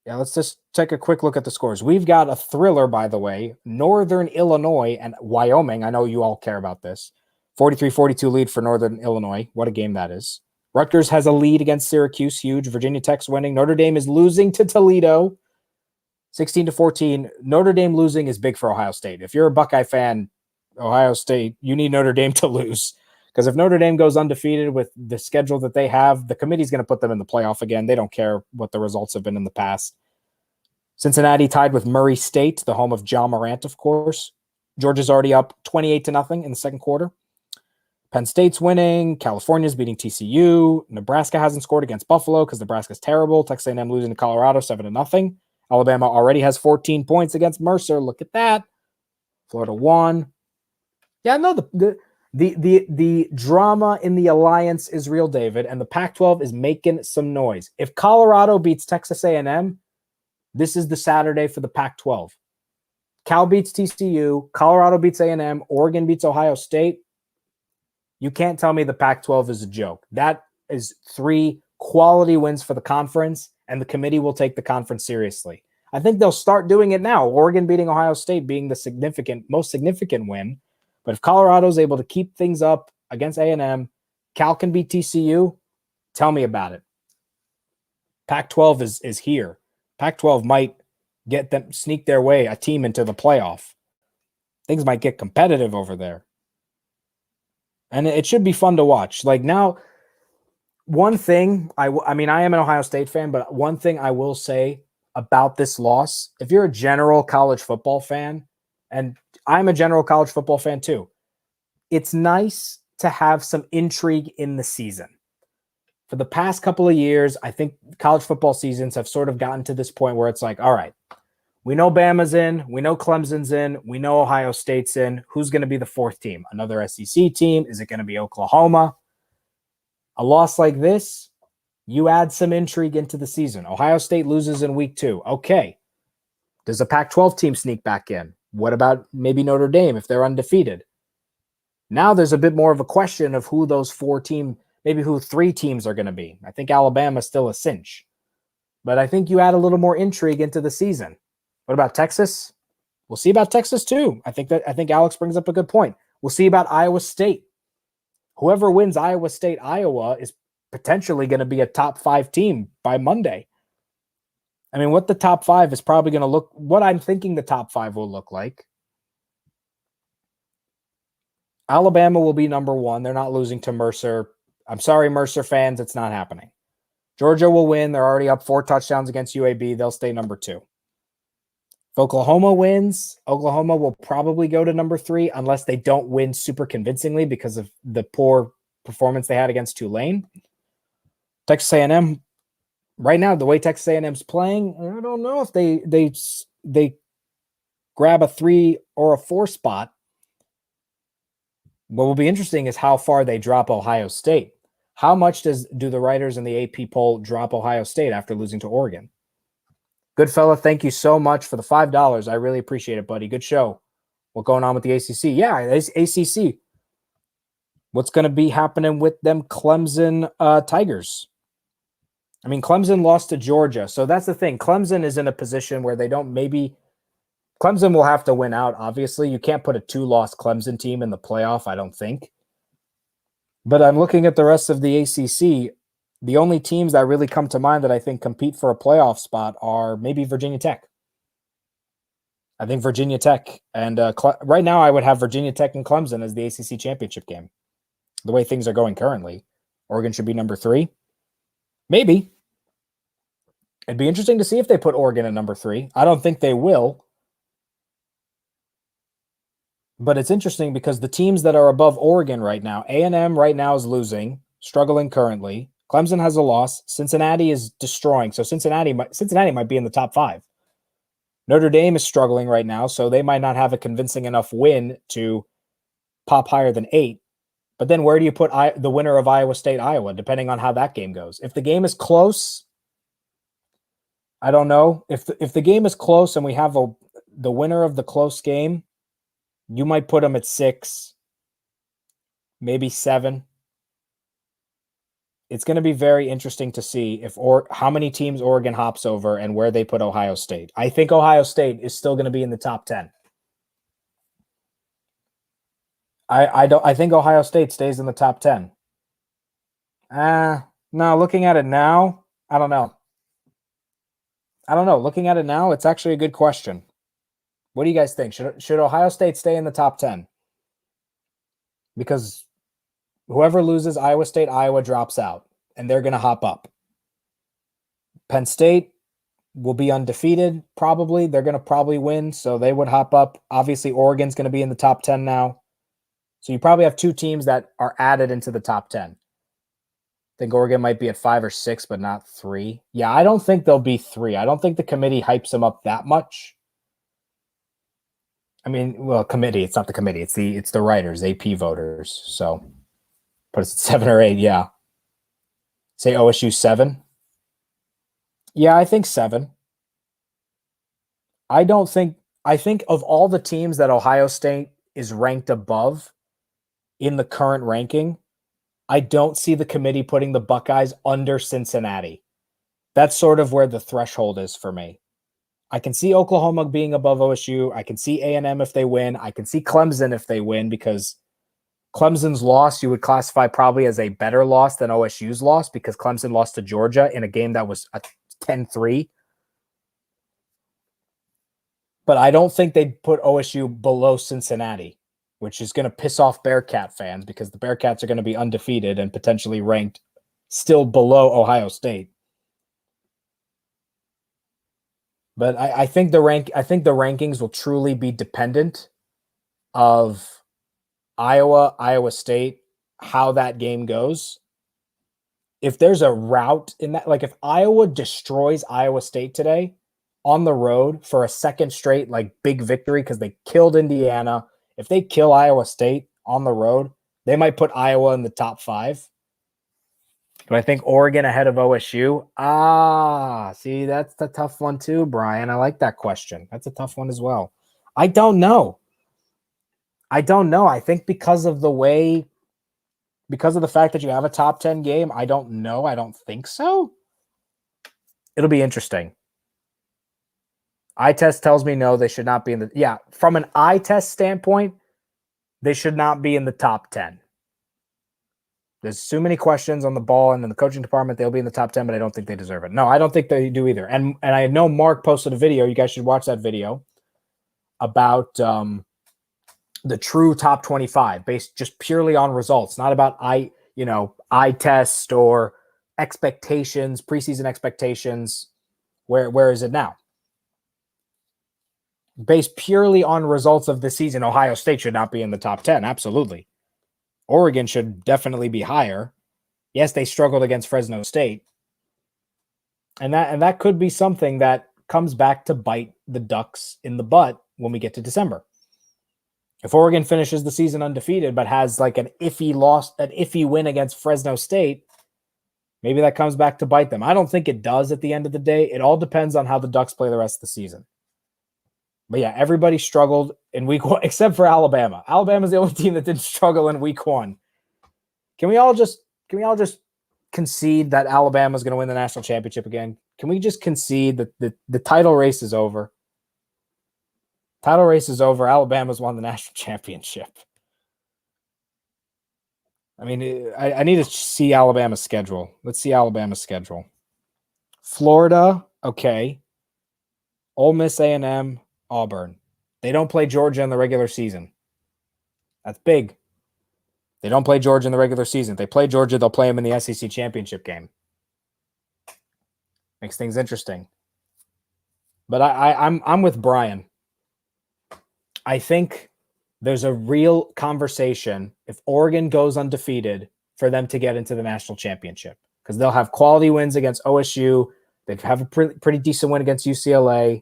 Yeah, let's just take a quick look at the scores. We've got a thriller, by the way. Northern Illinois and Wyoming. I know you all care about this. 43-42 lead for Northern Illinois. What a game that is. Rutgers has a lead against Syracuse, huge. Virginia Tech's winning. Notre Dame is losing to Toledo, 16-14. Notre Dame losing is big for Ohio State. If you're a Buckeye fan, Ohio State, you need Notre Dame to lose. Because if Notre Dame goes undefeated with the schedule that they have, the committee's going to put them in the playoff again. They don't care what the results have been in the past. Cincinnati tied with Murray State, the home of John Morant, of course. Georgia's already up 28-0 in the second quarter. Penn State's winning. California's beating TCU. Nebraska hasn't scored against Buffalo because Nebraska's terrible. Texas A&M losing to Colorado 7-0. Alabama already has 14 points against Mercer. Look at that. Florida won. Yeah, no, the drama in the alliance is real, David, and the Pac-12 is making some noise. If Colorado beats Texas A&M, this is the Saturday for the Pac-12. Cal beats TCU, Colorado beats A&M, Oregon beats Ohio State. You can't tell me the Pac-12 is a joke. That is 3 quality wins for the conference, and the committee will take the conference seriously. I think they'll start doing it now. Oregon beating Ohio State being the most significant win. But if Colorado's able to keep things up against A&M, Cal can beat TCU, tell me about it. Pac-12 is here. Pac-12 might get them, sneak their way, a team into the playoff. Things might get competitive over there. And it should be fun to watch. Like now, one thing, I mean, I am an Ohio State fan, but one thing I will say about this loss, if you're a general college football fan, and I'm a general college football fan too, it's nice to have some intrigue in the season. For the past couple of years, I think college football seasons have sort of gotten to this point where it's like, all right, we know Bama's in, we know Clemson's in, we know Ohio State's in. Who's going to be the 4th team? Another SEC team? Is it going to be Oklahoma? A loss like this, you add some intrigue into the season. Ohio State loses in week 2. Okay. Does a Pac-12 team sneak back in? What about maybe Notre Dame if they're undefeated? Now there's a bit more of a question of who those 4 teams, maybe who 3 teams are going to be. I think Alabama's still a cinch. But I think you add a little more intrigue into the season. What about Texas? We'll see about Texas too. I think Alex brings up a good point. We'll see about Iowa State. Whoever wins Iowa State, Iowa is potentially going to be a top 5 team by Monday. I mean, what the top 5 is probably going to look, what I'm thinking the top 5 will look like. Alabama will be number 1. They're not losing to Mercer. I'm sorry, Mercer fans, it's not happening. Georgia will win. They're already up 4 touchdowns against UAB. They'll stay number 2. If Oklahoma wins, Oklahoma will probably go to number 3 unless they don't win super convincingly because of the poor performance they had against Tulane. Texas A&M, right now, the way Texas A&M's playing, I don't know if they grab a 3 or a 4 spot. What will be interesting is how far they drop Ohio State. How much do the writers in the AP poll drop Ohio State after losing to Oregon? Good fella, thank you so much for the $5. I really appreciate it, buddy. Good show. What's going on with the ACC? Yeah, ACC. What's going to be happening with them Clemson Tigers? I mean, Clemson lost to Georgia. So that's the thing. Clemson is in a position where they don't maybe – Clemson will have to win out, obviously. You can't put a 2-loss Clemson team in the playoff, I don't think. But I'm looking at the rest of the ACC. The only teams that really come to mind that I think compete for a playoff spot are maybe Virginia Tech. I think Virginia Tech and right now I would have Virginia Tech and Clemson as the ACC championship game. The way things are going currently, Oregon should be number 3. Maybe. It'd be interesting to see if they put Oregon at number 3. I don't think they will. But it's interesting because the teams that are above Oregon right now, A&M right now is losing, struggling currently. Clemson has a loss. Cincinnati is destroying. So Cincinnati might be in the top 5. Notre Dame is struggling right now, so they might not have a convincing enough win to pop higher than 8. But then where do you put the winner of Iowa State, Iowa, depending on how that game goes? If the game is close, I don't know. If the game is close and we have the winner of the close game, you might put them at 6, maybe 7. It's going to be very interesting to see how many teams Oregon hops over and where they put Ohio State. I think Ohio State is still going to be in the top 10. I think Ohio State stays in the top 10. No, looking at it now, I don't know. Looking at it now, it's actually a good question. What do you guys think? Should Ohio State stay in the top 10? Because whoever loses Iowa State, Iowa drops out, and they're going to hop up. Penn State will be undefeated, probably. They're going to probably win, so they would hop up. Obviously, Oregon's going to be in the top 10 now. So you probably have two teams that are added into the top 10. I think Oregon might be at 5 or 6, but not 3. Yeah, I don't think they'll be 3. I don't think the committee hypes them up that much. I mean, well, committee, it's not the committee. It's the writers, AP voters. So put us at 7 or 8, yeah. Say OSU 7. Yeah, I think 7. I think of all the teams that Ohio State is ranked above in the current ranking, I don't see the committee putting the Buckeyes under Cincinnati. That's sort of where the threshold is for me. I can see Oklahoma being above OSU. I can see A&M if they win. I can see Clemson if they win, because Clemson's loss you would classify probably as a better loss than OSU's loss, because Clemson lost to Georgia in a game that was a 10-3. But I don't think they'd put OSU below Cincinnati, which is going to piss off Bearcat fans, because the Bearcats are going to be undefeated and potentially ranked still below Ohio State. But I think the rankings will truly be dependent of Iowa State, how that game goes. If there's a route in that, like if Iowa destroys Iowa State today on the road for a second straight like big victory because they killed Indiana, if they kill Iowa State on the road, they might put Iowa in the top 5. Do I think Oregon ahead of OSU? See, that's the tough one too, Brian. I like that question. That's a tough one as well. I don't know. I think because of the fact that you have a top 10 game, I don't know. I don't think so. It'll be interesting. Eye test tells me no, they should not be in the... Yeah, from an eye test standpoint, they should not be in the top 10. There's too many questions on the ball, and in the coaching department, they'll be in the top 10, but I don't think they deserve it. No, I don't think they do either. And I know Mark posted a video. You guys should watch that video about the true top 25 based just purely on results, not about eye test or expectations, preseason expectations. Where is it now? Based purely on results of the season, Ohio State should not be in the top 10. Absolutely. Oregon should definitely be higher. Yes, they struggled against Fresno State. And that could be something that comes back to bite the Ducks in the butt when we get to December. If Oregon finishes the season undefeated but has like an iffy win against Fresno State, maybe that comes back to bite them. I don't think it does at the end of the day. It all depends on how the Ducks play the rest of the season. But yeah, everybody struggled in week 1 except for Alabama. Alabama's the only team that didn't struggle in week 1. Can we all just concede that Alabama's going to win the national championship again? Can we just concede that the title race is over? Title race is over. Alabama's won the national championship. I mean, I need to see Alabama's schedule. Let's see Alabama's schedule. Florida, okay. Ole Miss, A&M, Auburn. They don't play Georgia in the regular season. That's big. They don't play Georgia in the regular season. If they play Georgia, they'll play them in the SEC championship game. Makes things interesting. But I'm with Brian. I think there's a real conversation if Oregon goes undefeated for them to get into the national championship, because they'll have quality wins against OSU. They'd have a pretty decent win against UCLA.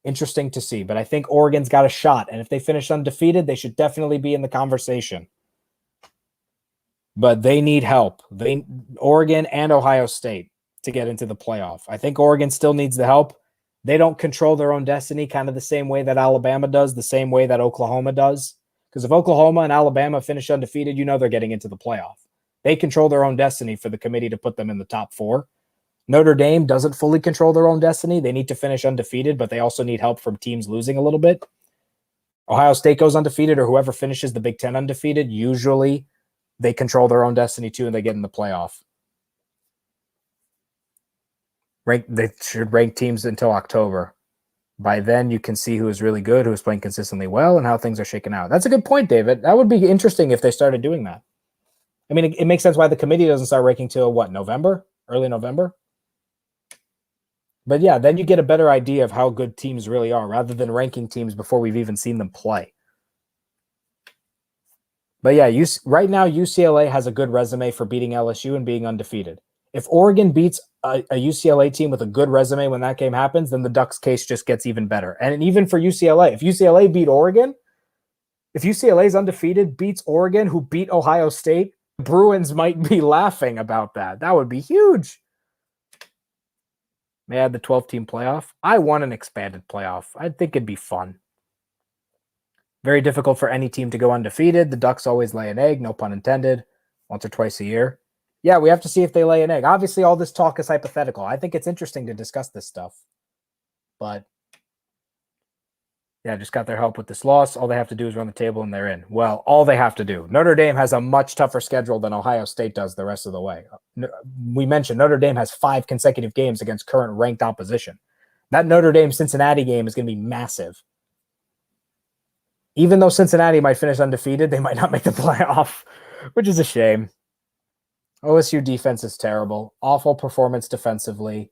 Interesting to see, but I think Oregon's got a shot, and if they finish undefeated, they should definitely be in the conversation. But they need help. Oregon and Ohio State to get into the playoff. I think Oregon still needs the help. They don't control their own destiny kind of the same way that Alabama does, the same way that Oklahoma does. Because if Oklahoma and Alabama finish undefeated, they're getting into the playoff. They control their own destiny for the committee to put them in the top 4. Notre Dame doesn't fully control their own destiny. They need to finish undefeated, but they also need help from teams losing a little bit. Ohio State goes undefeated, or whoever finishes the Big Ten undefeated, usually they control their own destiny too, and they get in the playoff. They should rank teams until October. By then, you can see who is really good, who is playing consistently well, and how things are shaking out. That's a good point, David. That would be interesting if they started doing that. I mean, it makes sense why the committee doesn't start ranking till what, November? Early November? But yeah, then you get a better idea of how good teams really are rather than ranking teams before we've even seen them play. But yeah, right now UCLA has a good resume for beating LSU and being undefeated. If Oregon beats a UCLA team with a good resume when that game happens, then the Ducks case just gets even better. And even for UCLA, if UCLA beat Oregon, if UCLA's undefeated beats Oregon, who beat Ohio State, the Bruins might be laughing about that. That would be huge. May I add the 12-team playoff? I want an expanded playoff. I think it'd be fun. Very difficult for any team to go undefeated. The Ducks always lay an egg, no pun intended, once or twice a year. Yeah, we have to see if they lay an egg. Obviously, all this talk is hypothetical. I think it's interesting to discuss this stuff. But, yeah, just got their help with this loss. All they have to do is run the table and they're in. Well, all they have to do. Notre Dame has a much tougher schedule than Ohio State does the rest of the way. We mentioned Notre Dame has 5 consecutive games against current ranked opposition. That Notre Dame-Cincinnati game is going to be massive. Even though Cincinnati might finish undefeated, they might not make the playoff, which is a shame. OSU defense is terrible. Awful performance defensively.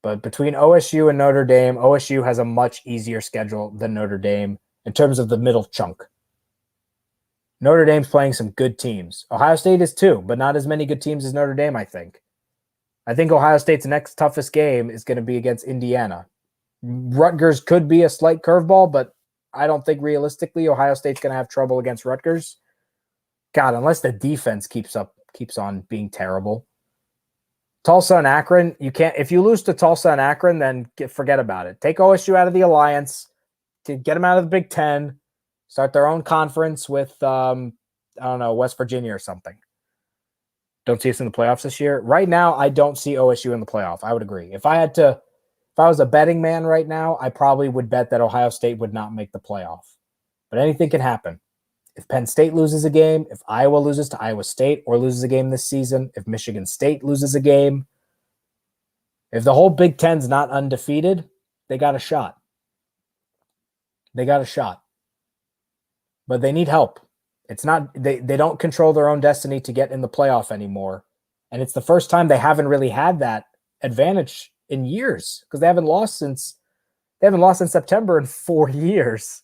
But between OSU and Notre Dame, OSU has a much easier schedule than Notre Dame in terms of the middle chunk. Notre Dame's playing some good teams. Ohio State is too, but not as many good teams as Notre Dame, I think. I think Ohio State's next toughest game is going to be against Indiana. Rutgers could be a slight curveball, but I don't think realistically Ohio State's going to have trouble against Rutgers. God, unless the defense keeps on being terrible. Tulsa and Akron, you can't. If you lose to Tulsa and Akron, then forget about it. Take OSU out of the alliance, to get them out of the Big Ten, start their own conference with I don't know, West Virginia or something. Don't see us in the playoffs this year. Right now, I don't see OSU in the playoff. I would agree. If I was a betting man right now, I probably would bet that Ohio State would not make the playoff. But anything can happen. If Penn State loses a game, if Iowa loses to Iowa State or loses a game this season, if Michigan State loses a game, if the whole Big Ten's not undefeated, they got a shot. They got a shot. But they need help. It's not they don't control their own destiny to get in the playoff anymore. And it's the first time they haven't really had that advantage in years, because they haven't lost in September in 4 years.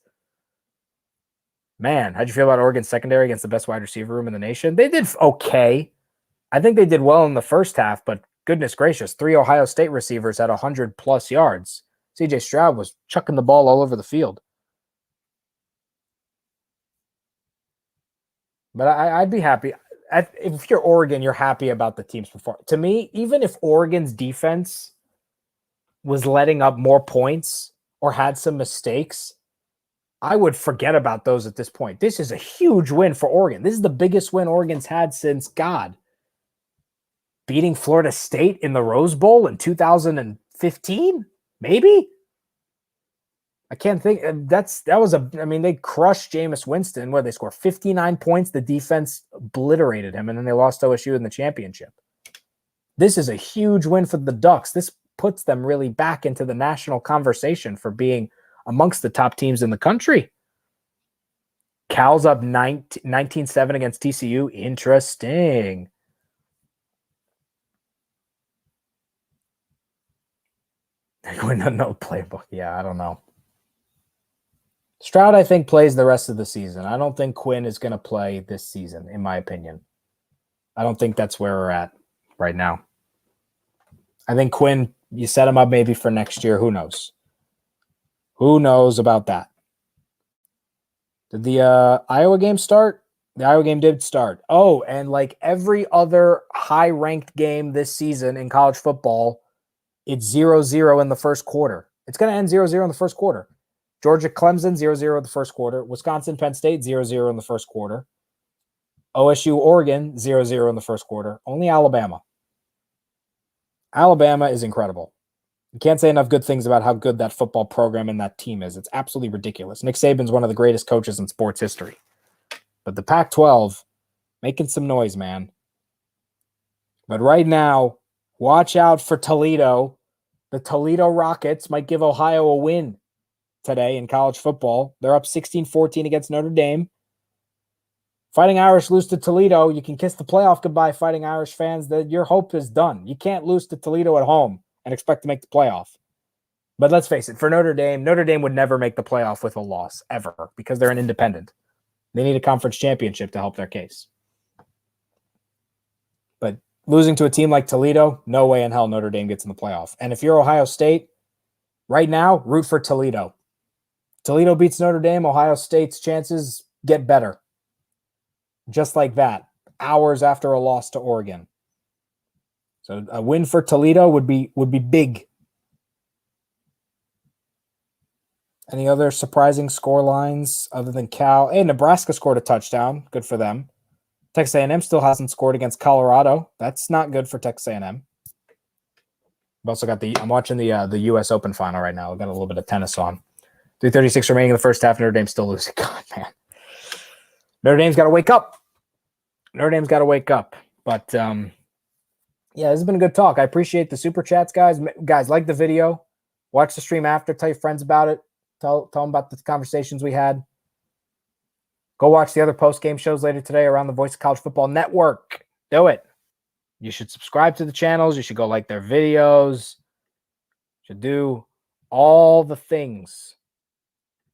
Man, how'd you feel about Oregon's secondary against the best wide receiver room in the nation? They did okay. I think they did well in the first half, but goodness gracious, 3 Ohio State receivers had 100+ yards. CJ Stroud was chucking the ball all over the field. But I'd be happy. If you're Oregon, you're happy about the team's performance. To me, even if Oregon's defense was letting up more points or had some mistakes, I would forget about those at this point. This is a huge win for Oregon. This is the biggest win Oregon's had since, God, beating Florida State in the Rose Bowl in 2015, maybe? I can't think. They crushed Jameis Winston, where they scored 59 points. The defense obliterated him, and then they lost OSU in the championship. This is a huge win for the Ducks. This puts them really back into the national conversation for being amongst the top teams in the country. Cal's up 19-7 against TCU. Interesting. No playbook. Yeah, I don't know. Stroud, I think, plays the rest of the season. I don't think Quinn is going to play this season, in my opinion. I don't think that's where we're at right now. I think Quinn, you set him up maybe for next year. Who knows? Who knows about that? Did the Iowa game start? The Iowa game did start. Oh, and like every other high-ranked game this season in college football, it's 0-0 in the first quarter. It's going to end 0-0 in the first quarter. Georgia Clemson, 0-0 in the first quarter. Wisconsin Penn State, 0-0 in the first quarter. OSU Oregon, 0-0 in the first quarter. Only Alabama. Alabama is incredible. You can't say enough good things about how good that football program and that team is. It's absolutely ridiculous. Nick Saban's one of the greatest coaches in sports history. But the Pac-12, making some noise, man. But right now, watch out for Toledo. The Toledo Rockets might give Ohio a win today in college football. They're up 16-14 against Notre Dame. Fighting Irish lose to Toledo. You can kiss the playoff goodbye, Fighting Irish fans. Your hope is done. You can't lose to Toledo at home and expect to make the playoff. But let's face it, for Notre Dame would never make the playoff with a loss, ever, because they're an independent. They need a conference championship to help their case. But losing to a team like Toledo, no way in hell Notre Dame gets in the playoff. And if you're Ohio State, right now, root for Toledo. Toledo beats Notre Dame, Ohio State's chances get better. Just like that, hours after a loss to Oregon. So a win for Toledo would be big. Any other surprising score lines other than Cal? Hey, Nebraska scored a touchdown. Good for them. Texas A&M still hasn't scored against Colorado. That's not good for Texas A&M. I've also got I'm watching the U.S. Open final right now. I've got a little bit of tennis on. 3:36 remaining in the first half. Notre Dame still losing. God, man. Notre Dame's got to wake up. But, yeah, this has been a good talk. I appreciate the super chats, guys. Guys, like the video. Watch the stream after. Tell your friends about it. Tell them about the conversations we had. Go watch the other post-game shows later today around the Voice of College Football Network. Do it. You should subscribe to the channels. You should go like their videos. You should do all the things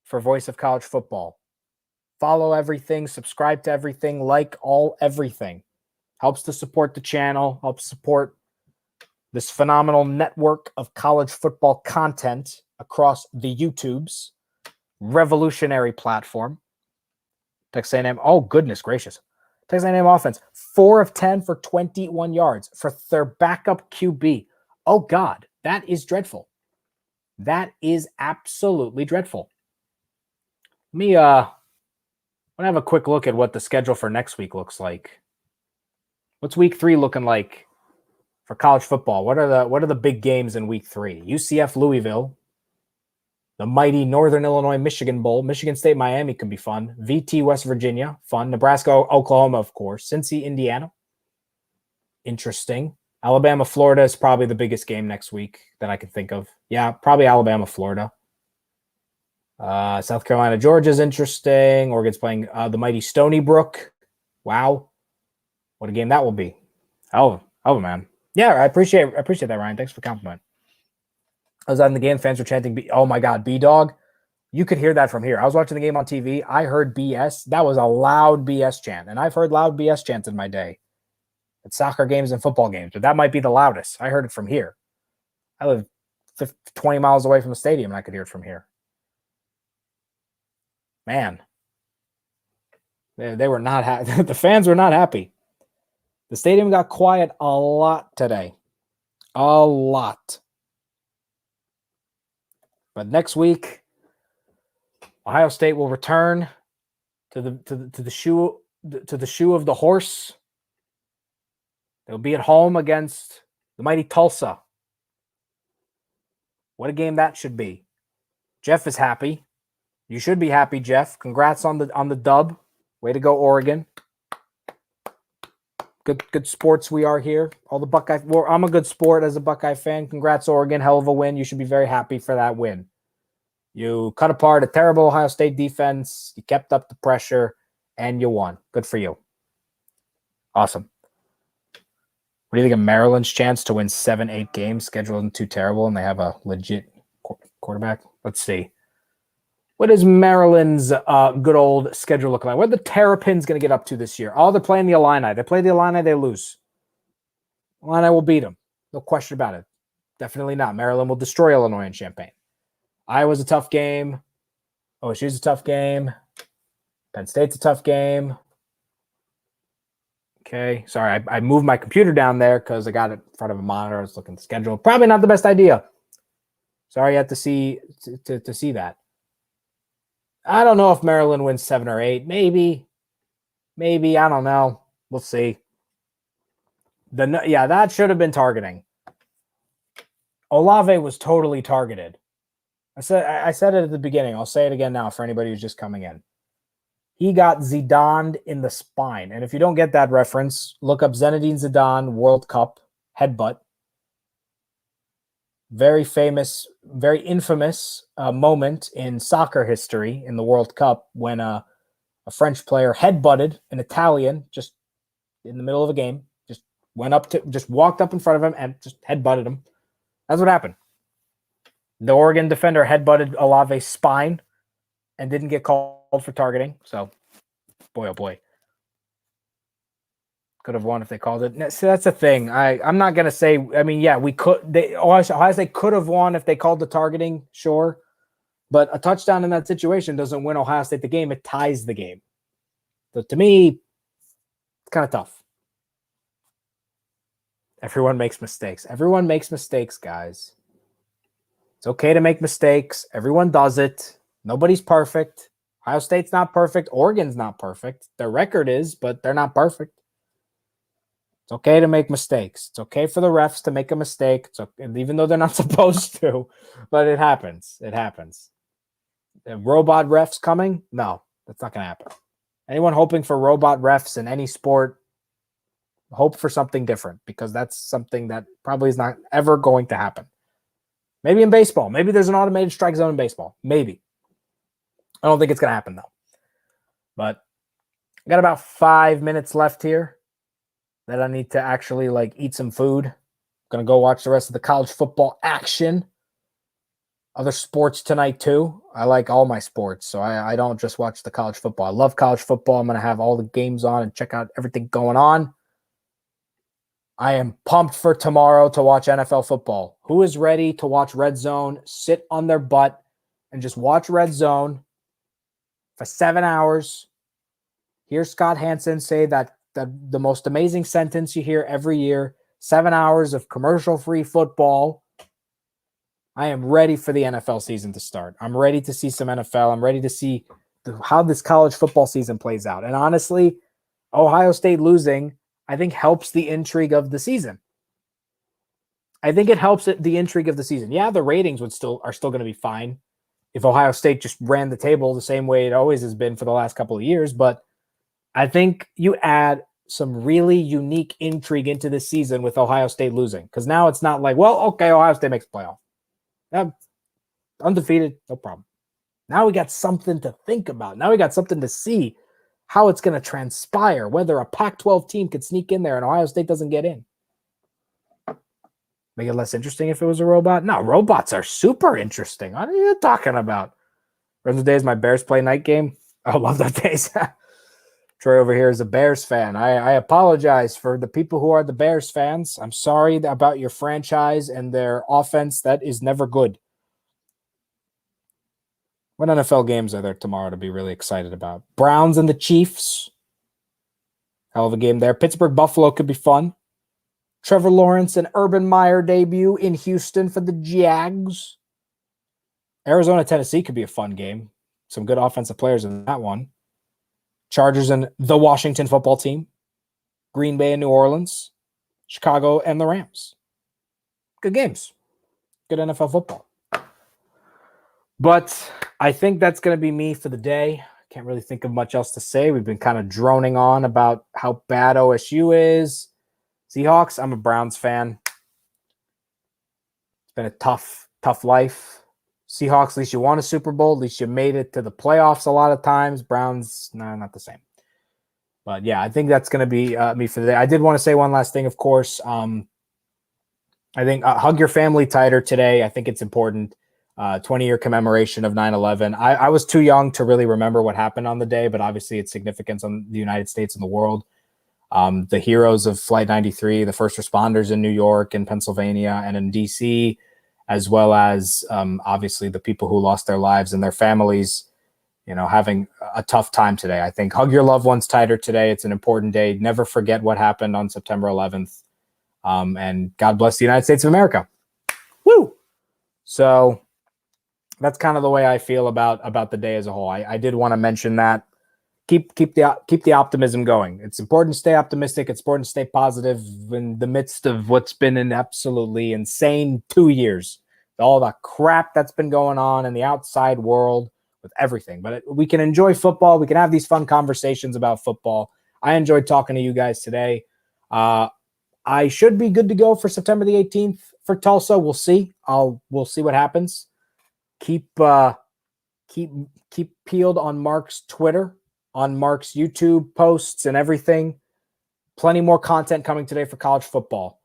for Voice of College Football. Follow everything. Subscribe to everything. Like everything. Helps to support the channel. Helps support this phenomenal network of college football content across the YouTubes. Revolutionary platform. Texas A&M, oh, goodness gracious. Texas A&M offense, 4 of 10 for 21 yards for their backup QB. Oh, God, that is dreadful. That is absolutely dreadful. Let me have a quick look at what the schedule for next week looks like. What's week 3 looking like for college football? What are the big games in week 3? UCF Louisville. The mighty Northern Illinois Michigan Bowl. Michigan State Miami could be fun. VT West Virginia, fun. Nebraska Oklahoma, of course. Cincy Indiana, interesting. Alabama Florida is probably the biggest game next week that I can think of. Yeah, probably Alabama Florida. South Carolina Georgia is interesting. Oregon's playing the mighty Stony Brook. Wow, what a game that will be. Oh man. Yeah, I appreciate that, Ryan. Thanks for the compliment. I was on the game. Fans were chanting, oh my God, B-Dog. You could hear that from here. I was watching the game on TV. I heard BS. That was a loud BS chant. And I've heard loud BS chants in my day at soccer games and football games. But that might be the loudest. I heard it from here. I live 20 miles away from the stadium and I could hear it from here. Man. They were not happy. The fans were not happy. The stadium got quiet a lot today. A lot. But next week, Ohio State will return to the shoe of the horse. They'll be at home against the mighty Tulsa. What a game that should be. Jeff is happy. You should be happy, Jeff. Congrats on the dub. Way to go, Oregon. Good sports we are here. All the Buckeye. Well, I'm a good sport as a Buckeye fan. Congrats, Oregon. Hell of a win. You should be very happy for that win. You cut apart a terrible Ohio State defense. You kept up the pressure, and you won. Good for you. Awesome. What do you think of Maryland's chance to win 7-8 games? Schedule isn't too terrible, and they have a legit quarterback. Let's see. What is Maryland's good old schedule look like? What are the Terrapins going to get up to this year? Oh, they're playing the Illini. They play the Illini, they lose. Illini will beat them. No question about it. Definitely not. Maryland will destroy Illinois and Champaign. Iowa's a tough game. OSU's a tough game. Penn State's a tough game. Okay. Sorry, I moved my computer down there because I got it in front of a monitor. I was looking at the schedule. Probably not the best idea. Sorry you had to see that. I don't know if Maryland wins 7 or 8. Maybe. I don't know. We'll see. That should have been targeting. Olave was totally targeted. I said it at the beginning. I'll say it again now for anybody who's just coming in. He got Zidaned in the spine. And if you don't get that reference, look up Zinedine Zidane World Cup headbutt. Very famous, very infamous moment in soccer history in the World Cup when a French player headbutted an Italian just in the middle of a game. Just walked up in front of him and just headbutted him. That's what happened. The Oregon defender headbutted Olave's spine and didn't get called for targeting. So, boy, oh boy. Could have won if they called it. See, that's the thing. I'm not going to say, I mean, yeah, we could. Ohio State could have won if they called the targeting, sure. But a touchdown in that situation doesn't win Ohio State the game. It ties the game. So, to me, it's kind of tough. Everyone makes mistakes. Everyone makes mistakes, guys. It's okay to make mistakes. Everyone does it. Nobody's perfect. Ohio State's not perfect. Oregon's not perfect. Their record is, but they're not perfect. It's okay to make mistakes. It's okay for the refs to make a mistake. It's okay, even though they're not supposed to, but it happens. It happens. Robot refs coming? No, that's not going to happen. Anyone hoping for robot refs in any sport, hope for something different, because that's something that probably is not ever going to happen. Maybe in baseball. Maybe there's an automated strike zone in baseball. Maybe. I don't think it's going to happen, though. But I got about 5 minutes left here that I need to actually eat some food. I'm going to go watch the rest of the college football action. Other sports tonight, too. I like all my sports, so I don't just watch the college football. I love college football. I'm going to have all the games on and check out everything going on. I am pumped for tomorrow to watch NFL football. Who is ready to watch Red Zone, sit on their butt, and just watch Red Zone for 7 hours? Hear Scott Hansen say that the most amazing sentence you hear every year, 7 hours of commercial-free football. I am ready for the NFL season to start. I'm ready to see some NFL. I'm ready to see how this college football season plays out. And honestly, Ohio State losing, I think, helps the intrigue of the season. I think it helps the intrigue of the season. Yeah, the ratings are still going to be fine if Ohio State just ran the table the same way it always has been for the last couple of years. But I think you add some really unique intrigue into this season with Ohio State losing, because now it's not like, well, okay, Ohio State makes the playoff. Undefeated, no problem. Now we got something to think about. Now we got something to see how it's going to transpire, whether a Pac-12 team could sneak in there and Ohio State doesn't get in. Make it less interesting if it was a robot? No, robots are super interesting. What are you talking about? Remember the days my Bears play night game? I love that days. Troy over here is a Bears fan. I apologize for the people who are the Bears fans. I'm sorry about your franchise and their offense. That is never good. What NFL games are there tomorrow to be really excited about? Browns and the Chiefs. Hell of a game there. Pittsburgh-Buffalo could be fun. Trevor Lawrence and Urban Meyer debut in Houston for the Jags. Arizona-Tennessee could be a fun game. Some good offensive players in that one. Chargers and the Washington football team. Green Bay and New Orleans. Chicago and the Rams. Good games. Good NFL football. But I think that's going to be me for the day. Can't really think of much else to say. We've been kind of droning on about how bad OSU is. Seahawks, I'm a Browns fan. It's been a tough life. Seahawks, at least you won a Super Bowl. At least you made it to the playoffs a lot of times. Browns, no, not the same. But yeah, I think that's going to be me for the day. I did want to say one last thing, of course. I think hug your family tighter today. I think it's important. 20-year commemoration of 9/11. I was too young to really remember what happened on the day, but obviously its significance on the United States and the world. The heroes of Flight 93, the first responders in New York and Pennsylvania and in D.C., as well as obviously the people who lost their lives and their families, having a tough time today. I think hug your loved ones tighter today. It's an important day. Never forget what happened on September 11th. And God bless the United States of America. Woo! So that's kind of the way I feel about the day as a whole. I did want to mention that. keep the optimism going. It's important to stay optimistic. It's important to stay positive in the midst of what's been an absolutely insane 2 years. All the crap that's been going on in the outside world with everything. But we can enjoy football. We can have these fun conversations about football. I enjoyed talking to you guys today. I should be good to go for September the 18th for Tulsa. We'll see. We'll see what happens. Keep peeled on Mark's Twitter, on Mark's YouTube posts and everything. Plenty more content coming today for college football.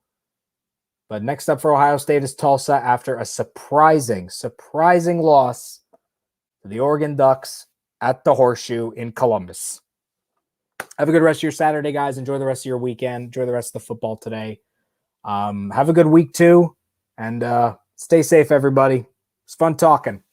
But next up for Ohio State is Tulsa after a surprising loss to the Oregon Ducks at the Horseshoe in Columbus. Have a good rest of your Saturday, guys. Enjoy the rest of your weekend. Enjoy the rest of the football today. Have a good week, too. And stay safe, everybody. It's fun talking.